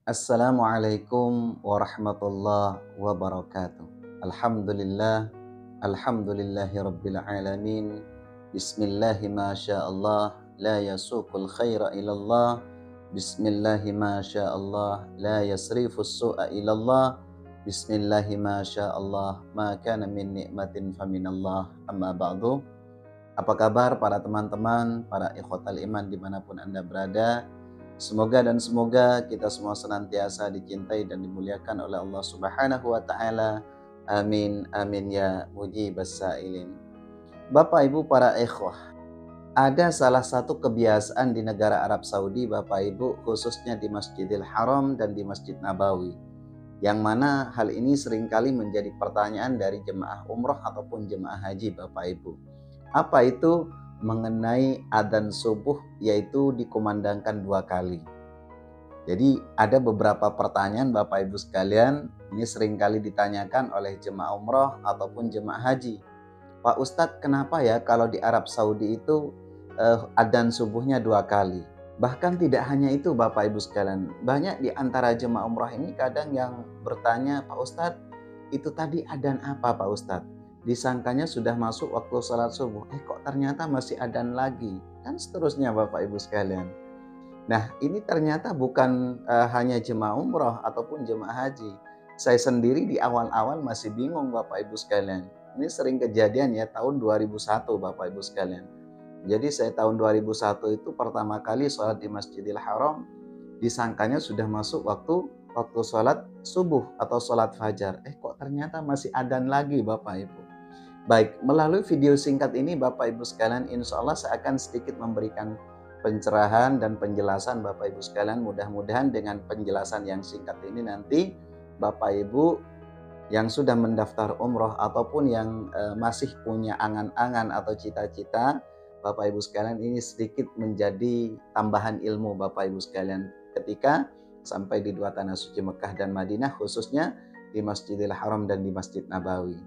Assalamualaikum warahmatullahi wabarakatuh. Alhamdulillah, alhamdulillahi rabbil alamin. Bismillahi ma Allah, la yasuqul khaira ilallah. Bismillahi ma Allah, la yasrifus su'a ilallah. Bismillahi ma Allah, ma kana min ni'matin faminallah. Amma ba'du. Apa kabar para teman-teman, para ikhwatal iman dimanapun Anda berada? Semoga kita semua senantiasa dicintai dan dimuliakan oleh Allah Subhanahu wa taala. Amin amin ya mujibas sailin. Bapak Ibu para ikhwah, ada salah satu kebiasaan di negara Arab Saudi Bapak Ibu, khususnya di Masjidil Haram dan di Masjid Nabawi, yang mana hal ini seringkali menjadi pertanyaan dari jemaah umroh ataupun jemaah haji Bapak Ibu. Apa itu? Mengenai adzan subuh, yaitu dikumandangkan 2 kali. Jadi ada beberapa pertanyaan Bapak Ibu sekalian, ini seringkali ditanyakan oleh jemaah umroh ataupun jemaah haji. Pak Ustadz, kenapa ya kalau di Arab Saudi itu adzan subuhnya 2 kali? Bahkan tidak hanya itu Bapak Ibu sekalian, banyak di antara jemaah umroh ini kadang yang bertanya, Pak Ustadz, itu tadi adzan apa Pak Ustadz? Disangkanya sudah masuk waktu sholat subuh, kok ternyata masih adzan lagi, dan seterusnya Bapak Ibu sekalian. Nah, ini ternyata bukan hanya jemaah umroh ataupun jemaah haji. Saya sendiri di awal-awal masih bingung Bapak Ibu sekalian. Ini sering kejadian ya, tahun 2001 Bapak Ibu sekalian. Jadi saya tahun 2001 itu pertama kali sholat di Masjidil Haram, disangkanya sudah masuk waktu sholat subuh atau sholat fajar. Kok ternyata masih adzan lagi Bapak Ibu. Baik, melalui video singkat ini Bapak Ibu sekalian, insya Allah saya akan sedikit memberikan pencerahan dan penjelasan Bapak Ibu sekalian. Mudah-mudahan dengan penjelasan yang singkat ini nanti Bapak Ibu yang sudah mendaftar umroh ataupun yang masih punya angan-angan atau cita-cita, Bapak Ibu sekalian, ini sedikit menjadi tambahan ilmu Bapak Ibu sekalian ketika sampai di dua tanah suci Mekah dan Madinah, khususnya di Masjidil Haram dan di Masjid Nabawi.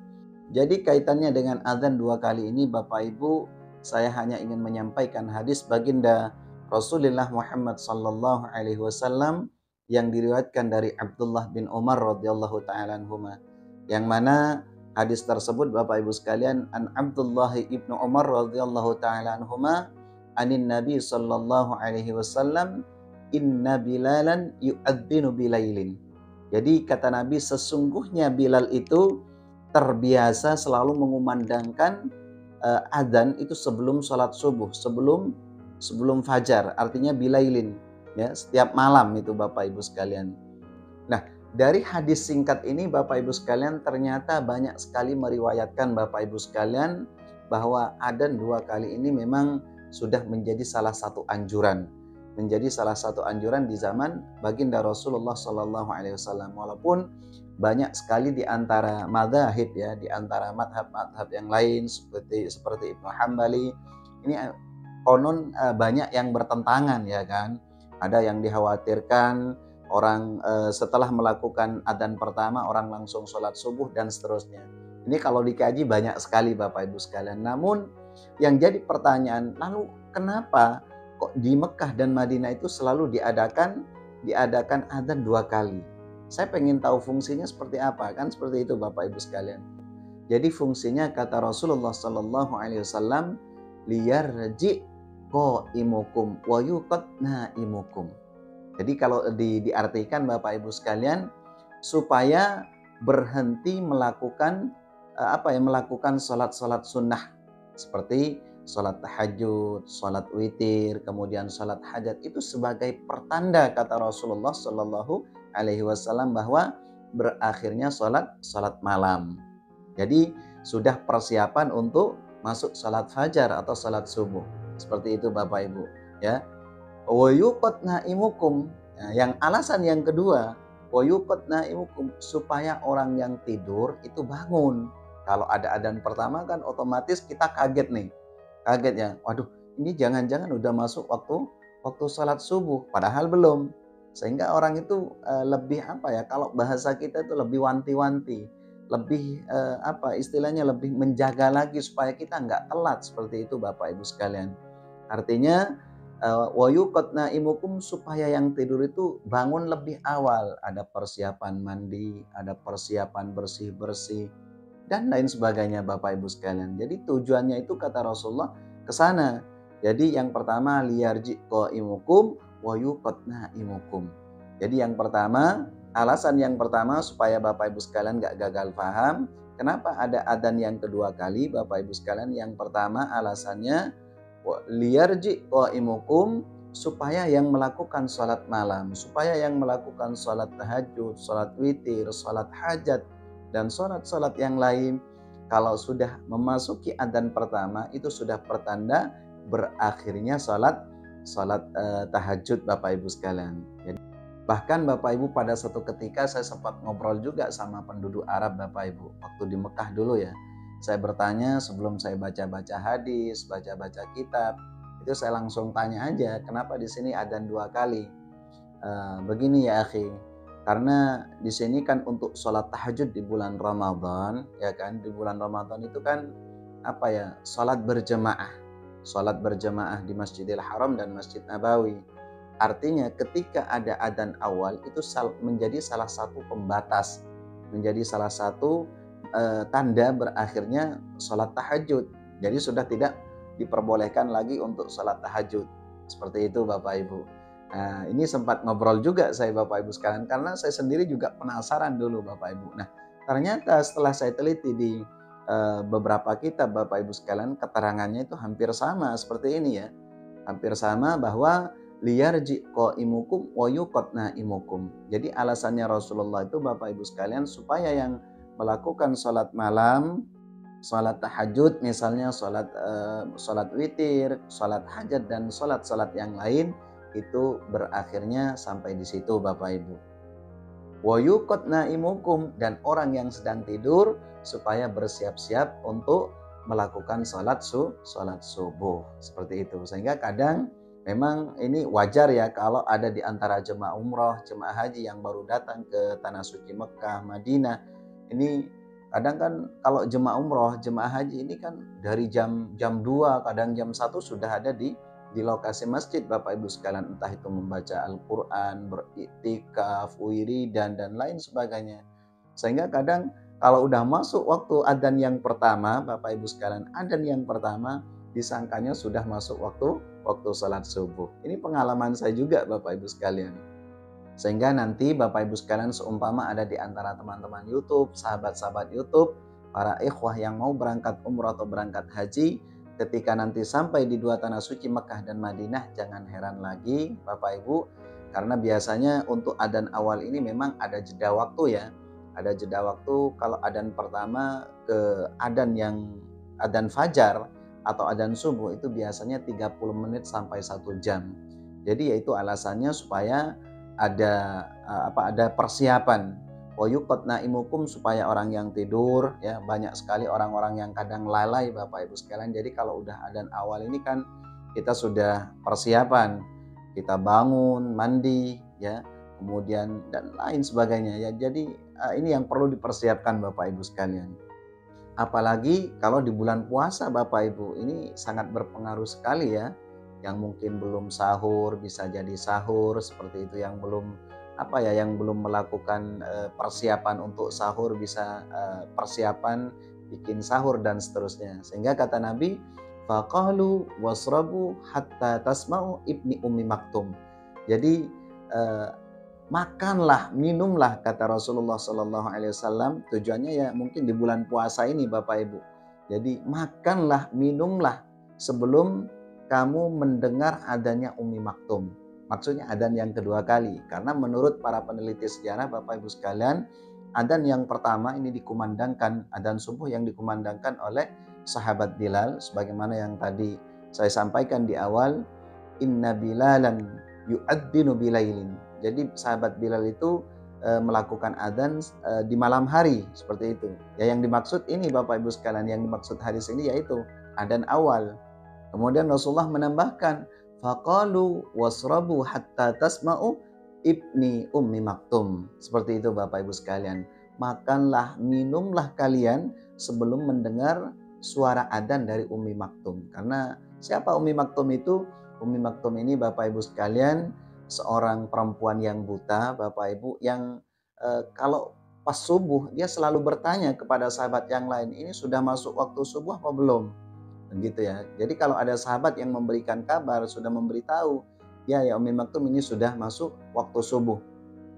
Jadi kaitannya dengan adzan 2 kali ini Bapak Ibu, saya hanya ingin menyampaikan hadis baginda Rasulullah Muhammad sallallahu alaihi wasallam yang diriwayatkan dari Abdullah bin Umar radhiyallahu taala anhuma. Yang mana hadis tersebut Bapak Ibu sekalian, an Abdullah ibnu Umar radhiyallahu taala anhuma anin Nabi sallallahu alaihi wasallam, inna Bilalan yu'adzinu bilailin. Jadi kata Nabi, sesungguhnya Bilal itu terbiasa selalu mengumandangkan adzan itu sebelum sholat subuh, sebelum fajar, artinya bilailin, ya, setiap malam itu Bapak Ibu sekalian. Nah, dari hadis singkat ini Bapak Ibu sekalian, ternyata banyak sekali meriwayatkan Bapak Ibu sekalian bahwa adzan 2 kali ini memang sudah menjadi salah satu anjuran, di zaman baginda Rasulullah Sallallahu Alaihi Wasallam. Walaupun banyak sekali di antara madzhab ya, di antara madhab yang lain seperti Ibnu Hambali, ini konon banyak yang bertentangan ya kan. Ada yang dikhawatirkan orang setelah melakukan adzan pertama orang langsung sholat subuh dan seterusnya. Ini kalau dikaji banyak sekali Bapak Ibu sekalian. Namun yang jadi pertanyaan, lalu kenapa kok di Mekah dan Madinah itu selalu diadakan adzan 2 kali? Saya pengen tahu fungsinya seperti apa, kan seperti itu Bapak Ibu sekalian. Jadi fungsinya kata Rasulullah Sallallahu Alaihi Wasallam, liyarji qaimukum wa yuqad naimukum. Jadi kalau diartikan Bapak Ibu sekalian, supaya berhenti melakukan melakukan sholat sunnah seperti sholat tahajud, sholat witir, kemudian sholat hajat, itu sebagai pertanda kata Rasulullah Sallallahu Alaihi Wasallam bahwa berakhirnya sholat malam. Jadi sudah persiapan untuk masuk sholat fajar atau sholat subuh. Seperti itu Bapak Ibu ya. Wa yuqad naimukum. Nah, yang alasan yang kedua, wa yuqad naimukum, supaya orang yang tidur itu bangun. Kalau ada adzan pertama kan otomatis kita kaget ya. Waduh, ini jangan-jangan udah masuk waktu sholat subuh, padahal belum. Sehingga orang itu lebih kalau bahasa kita itu lebih wanti-wanti, lebih istilahnya lebih menjaga lagi supaya kita nggak telat, seperti itu Bapak Ibu sekalian. Artinya wa yuqad naimukum, supaya yang tidur itu bangun lebih awal, ada persiapan mandi, ada persiapan bersih-bersih dan lain sebagainya Bapak Ibu sekalian. Jadi tujuannya itu kata Rasulullah ke sana. Jadi yang pertama liyarji qaimukum wa yuqad naimukum. Jadi yang pertama, alasan yang pertama supaya Bapak Ibu sekalian gak gagal paham, kenapa ada adzan yang kedua kali Bapak Ibu sekalian? Yang pertama alasannya liyarji qaimukum, supaya yang melakukan sholat malam, supaya yang melakukan sholat tahajud, sholat witir, sholat hajat, dan sholat-sholat yang lain, kalau sudah memasuki adzan pertama itu sudah pertanda berakhirnya sholat tahajud Bapak Ibu sekalian. Jadi, bahkan Bapak Ibu pada satu ketika saya sempat ngobrol juga sama penduduk Arab Bapak Ibu waktu di Mekah dulu ya. Saya bertanya sebelum saya baca-baca hadis, baca-baca kitab, itu saya langsung tanya aja, kenapa di sini adzan 2 kali? Begini ya akhi, karena di sini kan untuk sholat tahajud di bulan Ramadan, ya kan, di bulan Ramadan itu kan apa ya, sholat berjamaah di Masjidil Haram dan Masjid Nabawi. Artinya ketika ada adzan awal itu menjadi salah satu pembatas, menjadi salah satu tanda berakhirnya sholat tahajud. Jadi sudah tidak diperbolehkan lagi untuk sholat tahajud. Seperti itu Bapak Ibu. Nah, ini sempat ngobrol juga saya Bapak Ibu sekalian, karena saya sendiri juga penasaran dulu Bapak Ibu. Nah, ternyata setelah saya teliti di beberapa kitab Bapak Ibu sekalian, keterangannya itu hampir sama seperti ini ya. Hampir sama, bahwa liyarji qaimukum wa yuqad naimukum. Jadi alasannya Rasulullah itu Bapak Ibu sekalian supaya yang melakukan sholat malam, sholat tahajud misalnya, sholat witir, sholat hajat dan sholat yang lain itu berakhirnya sampai di situ Bapak Ibu. Wa yuqad naimukum, dan orang yang sedang tidur supaya bersiap-siap untuk melakukan sholat subuh seperti itu. Sehingga kadang memang ini wajar ya kalau ada di antara jemaah umroh, jemaah haji yang baru datang ke tanah suci Mekah, Madinah. Ini kadang kan kalau jemaah umroh, jemaah haji ini kan dari jam 2, kadang jam 1 sudah ada di lokasi masjid Bapak Ibu sekalian, entah itu membaca Al-Quran, beriktikaf, wiridan dan lain sebagainya. Sehingga kadang kalau udah masuk waktu adzan yang pertama Bapak Ibu sekalian, adzan yang pertama disangkanya sudah masuk waktu sholat subuh. Ini pengalaman saya juga Bapak Ibu sekalian. Sehingga nanti Bapak Ibu sekalian, seumpama ada di antara teman-teman YouTube, sahabat-sahabat YouTube, para ikhwah yang mau berangkat umrah atau berangkat haji, ketika nanti sampai di dua tanah suci Mekah dan Madinah, jangan heran lagi Bapak Ibu, karena biasanya untuk adzan awal ini memang ada jeda waktu ya. Ada jeda waktu. Kalau adzan pertama ke adzan fajar atau adzan subuh itu biasanya 30 menit sampai 1 jam. Jadi yaitu alasannya supaya ada persiapan. Wa yuqad naimukum, supaya orang yang tidur ya, banyak sekali orang-orang yang kadang lalai Bapak Ibu sekalian. Jadi kalau udah adzan awal ini kan kita sudah persiapan, kita bangun, mandi ya, kemudian dan lain sebagainya ya. Jadi ini yang perlu dipersiapkan Bapak Ibu sekalian. Apalagi kalau di bulan puasa Bapak Ibu, ini sangat berpengaruh sekali ya. Yang mungkin belum sahur bisa jadi sahur seperti itu, yang belum melakukan persiapan untuk sahur bisa persiapan bikin sahur dan seterusnya. Sehingga kata Nabi, faqalu wasrabu hatta tasma'u ibni ummi maktum. Jadi makanlah, minumlah, kata Rasulullah SAW. Tujuannya ya mungkin di bulan puasa ini Bapak Ibu. Jadi makanlah, minumlah sebelum kamu mendengar adanya Ummi Maktum. Maksudnya adzan yang kedua kali. Karena menurut para peneliti sejarah Bapak Ibu sekalian, adzan yang pertama ini dikumandangkan, adzan subuh yang dikumandangkan oleh sahabat Bilal. Sebagaimana yang tadi saya sampaikan di awal, inna bilalan yu'adzinu bilailin. Jadi sahabat Bilal itu melakukan adzan di malam hari seperti itu. Ya, yang dimaksud ini Bapak Ibu sekalian, yang dimaksud hadis ini yaitu adzan awal. Kemudian Rasulullah menambahkan, faqalu wasrabu hatta tasma'u ibni ummi maktum. Seperti itu Bapak Ibu sekalian. Makanlah, minumlah kalian sebelum mendengar suara adzan dari Ummi Maktum. Karena siapa Ummi Maktum itu? Ummi Maktum ini Bapak Ibu sekalian seorang perempuan yang buta, Bapak Ibu, yang kalau pas subuh dia selalu bertanya kepada sahabat yang lain, ini sudah masuk waktu subuh apa belum? Begitu ya. Jadi kalau ada sahabat yang memberikan kabar, sudah memberitahu, ya Ummi Maktum ini sudah masuk waktu subuh.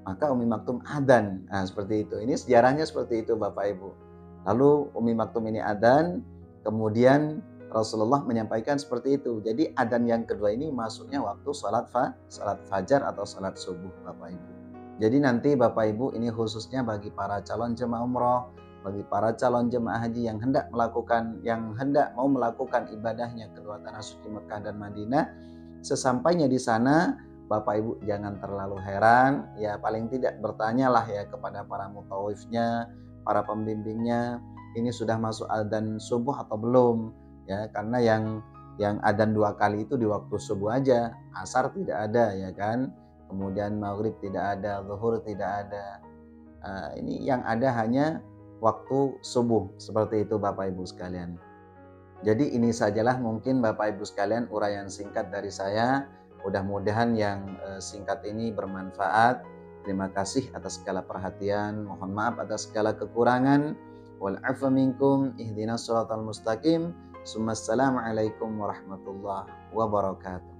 Maka Ummi Maktum adzan. Nah, seperti itu. Ini sejarahnya seperti itu Bapak Ibu. Lalu Ummi Maktum ini adzan, kemudian Rasulullah menyampaikan seperti itu. Jadi adzan yang kedua ini masuknya waktu salat fajar atau salat subuh Bapak Ibu. Jadi nanti Bapak Ibu ini khususnya bagi para calon jemaah umroh, bagi para calon jemaah haji yang hendak mau melakukan ibadahnya kedua tanah suci Mekah dan Madinah, sesampainya di sana Bapak Ibu jangan terlalu heran, ya paling tidak bertanyalah ya kepada para mutawifnya, para pembimbingnya, ini sudah masuk adzan subuh atau belum? Ya, karena yang adzan 2 kali itu di waktu subuh aja, asar tidak ada ya kan, kemudian maghrib tidak ada, zuhur tidak ada. Ini yang ada hanya waktu subuh, seperti itu Bapak Ibu sekalian. Jadi ini sajalah mungkin Bapak Ibu sekalian uraian singkat dari saya. Mudah-mudahan yang singkat ini bermanfaat. Terima kasih atas segala perhatian. Mohon maaf atas segala kekurangan. Wal 'afwa minkum. Ihdinas shiratal mustaqim. Assalamualaikum warahmatullahi wabarakatuh.